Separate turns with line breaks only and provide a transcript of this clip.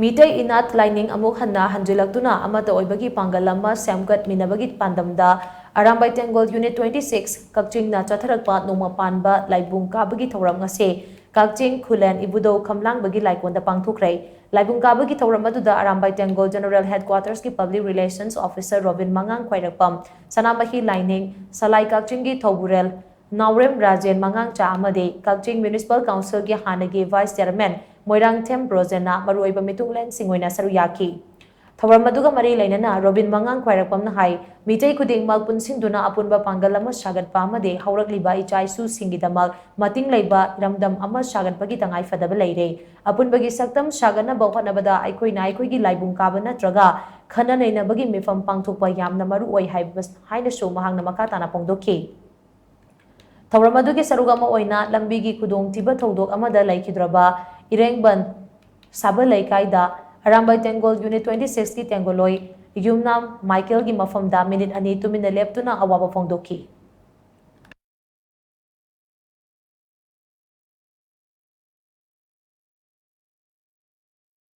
Meetei Inat Laining amuk hannna Hanjillaktuna Amata Oibagi Pangal Semgatminnabagi pandamda Arambai Tenggol Unit 26 Kakching chatharakpa nongma panba Laibung kabagi Thouram ngasi Kakching Khullen Ibudhou Khamlangba laikol Pangthokhre Laibung kabagi Thouram aduda Arambai Tenggol General Headquarters ki Public Relations Officer Robin Mangang Khwairakpam Sanamahi Laining Salai Kakching gi Thouburel Naurem Rajen Mangang cha amade Kakching Municipal Council ki hannna Vice Chairman Moirang Tem Brozena Maruiba Mitunglen Singoina Saruyaki. Thouram aduga mari lainana Robin Mangang Khwairakpamna hai Meetei khuding mag punsingduna apunba pangal ama sagatpa amade haurakliba ichaisu singidamak mating leiba ramdam ama sagatpagi tangai fadaba leire. Apunbagi saktam sagana bawhanabada aikoina aikoigi laibung kaba natraga khana neinabagi mifam pangthokpa yamna maru oi haina so mahangna makatana pongdokhi. Thouram adugi sarugama oina lambigi khudong tiba thodok amada laikidraba Irengban Saba Laikaida Arambai Tenggol Unit 26 ki Tenggoloi Yumnam Michael gi mafamda minute ani tumina leptuna awaba phongdokhi.